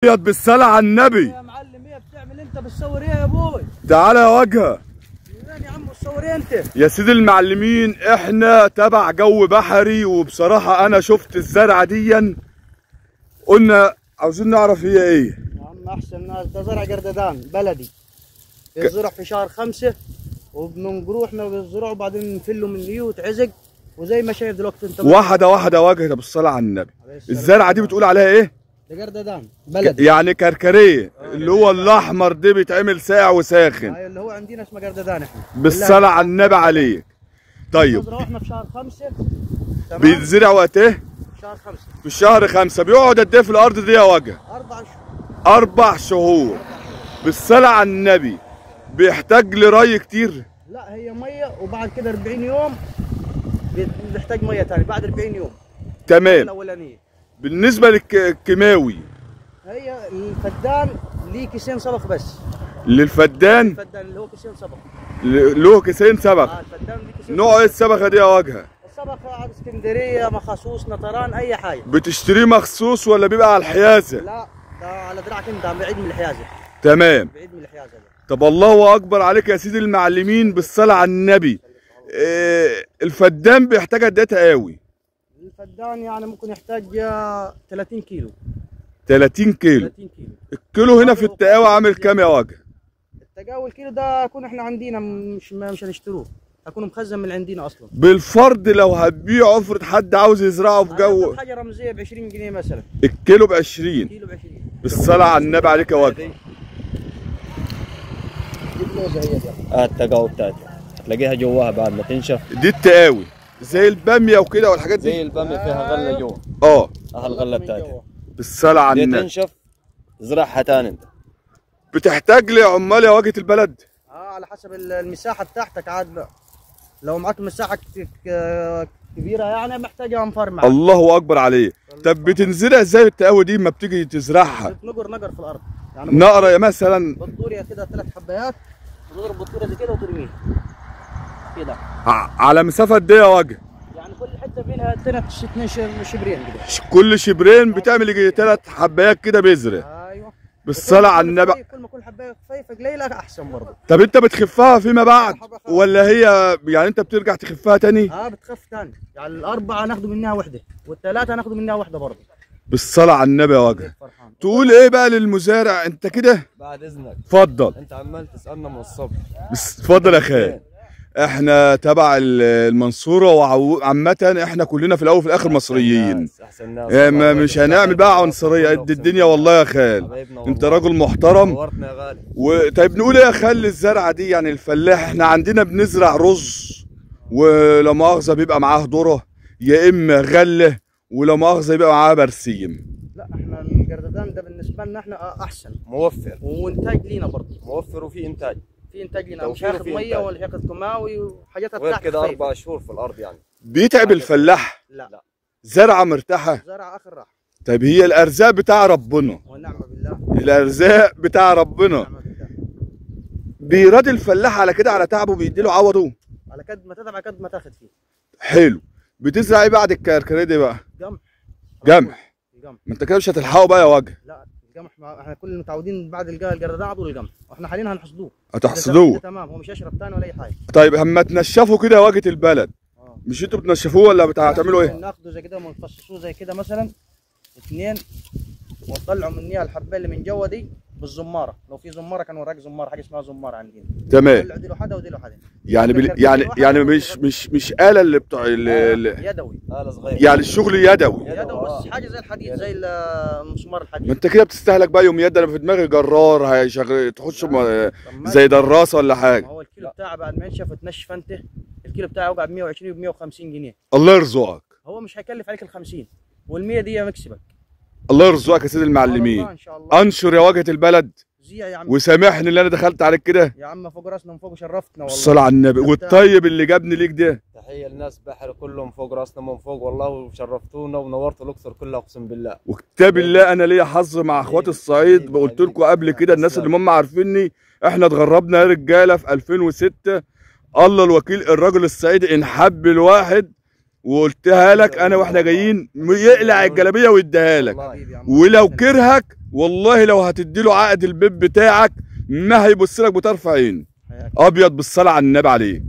بالصلاة على النبي يا معلم، ايه بتعمل انت؟ بتصور ايه يا ابوي؟ تعالى يا وجهه. وين يا عم بتصور ايه انت؟ يا سيدي المعلمين، احنا تبع جو بحري، وبصراحة انا شفت الزرعة ديا قلنا عاوزين نعرف هي ايه. يا عم احسن ناس، ده زرع جرددان بلدي بيزرع في شهر 5 وبننقروه احنا بالزرع وبعدين نفله من نيو وتعزق، وزي ما شايف دلوقتي انت واحدة واحدة وجهه بالصلاة على النبي. الزرعة دي بتقول عليها ايه؟ ده جرددان بلدي يعني كركريه اللي هو الاحمر ده بيتعمل ساقع وساخن. ايوه اللي هو عندنا اسمه جرددان احنا بالصلاة على النبي عليك. طيب بنزرعه احنا في شهر 5. تمام. بيتزرع وقت ايه؟ شهر 5 في شهر 5. بيقعد قد ايه في الارض دي يا وجهه؟ 4 شهور. 4 شهور. بالصلاة على النبي. بيحتاج لري كتير؟ لا هي ميه، وبعد كده 40 يوم بيحتاج ميه ثاني بعد 40 يوم. تمام. الاولانيه. بالنسبة للكيماوي، هي الفدان ليه كيسين صبغ بس. للفدان الفدان اللي هو كيسين صبغ. له كيسين صبغ. الفدان ليه كيسين. نوع ايه الصبغة دي يا وجهه؟ الصبغ على اسكندريه، مخصوص، نطران، اي حاجه. بتشتريه مخصوص ولا بيبقى على الحيازة؟ لا ده على دراعك انت، بعيد من الحيازه. تمام. بعيد من الحيازه ده. طب الله اكبر عليك يا سيدي المعلمين بالصلاة على النبي. الفدان بيحتاج قد ايه تقاوي؟ الفدان يعني ممكن يحتاج 30 كيلو. 30 كيلو. 30 كيلو. الكيلو هنا في التقاوي عامل كام يا وجه؟ التقاوي الكيلو ده يكون احنا عندنا، مش هنشتروه، هيكون مخزن من عندنا اصلا. بالفرد لو هتبيعه، افرض حد عاوز يزرعه في جو. حاجه رمزيه ب 20 جنيه مثلا. الكيلو ب 20. كيلو ب 20. بالصلاة على النبي عليك يا وجه. التقاوي بتاعتها هتلاقيها جواها بعد ما تنشف. دي التقاوي زي الباميه وكده والحاجات دي. زي الباميه فيها غله جوا. الغله بتاعتها. بالصلاة على دي النبي. تنشف زرعها تاني انت. بتحتاج لعمال يا واجهة البلد؟ على حسب المساحه بتاعتك عاد بقى. لو معاك مساحه كبيره يعني محتاجه انفار معاك. الله اكبر عليك. طب بتنزرع ازاي التقاوي دي اما بتيجي تزرعها؟ نقر في الارض يعني. نقره مثلا بطوريه كده 3 حبايات، تضرب بطوريه زي كده وترميها كده. على مسافه قد ايه يا وجه؟ يعني كل حته بينها 2 شبرين كده. كل شبرين بتعمل يجي 3 حبايات كده بذره. ايوه. بالصلاة على النبي. كل ما كل حبايه خفيفه قليله احسن برضه. طب انت بتخفها فيما بعد ولا هي يعني انت بترجع تخفها تاني؟ بتخف تاني، يعني الاربعه ناخدوا منها وحده والثلاثه ناخدوا منها وحده برضه. بالصلاة على النبي يا وجه. تقول ايه بقى للمزارع انت كده؟ بعد اذنك اتفضل. انت عمال تسالنا من الصبح. اتفضل يا خال. احنا تبع المنصوره، وعامه احنا كلنا في الاول وفي الاخر مصريين. مش هنعمل بقى عنصريه قد الدنيا والله يا خال. انت راجل محترم. نورتنا يا غالي. طيب نقول ايه يا خال الزرعه دي؟ يعني الفلاح احنا عندنا بنزرع رز، ولا مؤاخذه بيبقى معاه ذره، يا اما غله، ولا مؤاخذه يبقى معاه برسيم. لا احنا الجرددان ده بالنسبه لنا احنا احسن، موفر وانتاج لينا برضه. موفر وفي انتاج. في انتاج لنا، مش هياخد ميه ولا هياخد كيماوي وحاجاتها غير بتاعتك. كده 4 شهور في الارض يعني. بيتعب الفلاح؟ لا. زرعه مرتاحه؟ زرعه اخر راحه. طيب هي الارزاق بتاع ربنا. ونعم بالله. الارزاق بتاع ربنا. ونعم بالله. بيراد الفلاح على كده، على تعبه بيديله عوضه. على قد ما تتعب على قد ما تاخد فيه. حلو. بتزرع ايه بعد الكركريه دي بقى؟ قمح. قمح. ما انت كده مش هتلحقه بقى يا وجه. لا القمح احنا كلنا متعودين بعد الجرددان على طول القمح، واحنا حاليا هنحصدوه. هتحصدوه؟ تمام، هو مش هيشرب ثاني ولا اي حاجه. طيب اما تنشفوا كده يا واجهة البلد، مش انتوا بتنشفوه ولا هتعملوا ايه؟ ناخده زي كده ونفصصوه زي كده مثلا 2، ونطلعوا منها الحبه اللي من جوا دي بالزماره. لو في زماره كان وراك زماره، حاجه اسمها زماره عندنا. تمام. دي له حدا ودي له حدا. يعني مش آلة اللي بتوع يدوي. آلة صغيرة. يعني الشغل يدوي. يدوي بس حاجه زي الحديد، زي المسمار الحديد. ما انت كده بتستهلك بقى يوم يد. انا في دماغي جرار هيشغل تخش زي دراسه ولا حاجه. هو الكيلو بتاعه بعد ما ينشف وتنشف انت، الكيلو بتاعه يوقع ب 120 و 150 جنيه. الله يرزقك. هو مش هيكلف عليك ال 50 وال100 دي مكسبك. الله يرزقك يا سيدي المعلمين. ان شاء الله. انشر يا واجهة البلد. يا عم وسامحني اللي انا دخلت عليك كده. يا عم فوق راسنا من فوق، شرفتنا والله. الصلاة على النبي. والطيب اللي جابني ليك ده. تحية للناس بحر كلهم فوق راسنا من فوق والله، وشرفتونا ونورتوا الاقصر كلها اقسم بالله. وكتاب الله انا ليا حظ مع اخوات الصعيد. قلت لكم قبل كده الناس اللي هم عارفيني، احنا اتغربنا يا رجاله في 2006. الله الوكيل، الراجل الصعيدي ان حب الواحد وقلتها لك انا واحنا جايين، يقلع الجلابيه ويديها لك. ولو كرهك والله لو هتديله عقد البيت بتاعك ما هيبص لك بطرف عين. ابيض بالصلاه على النبي عليه.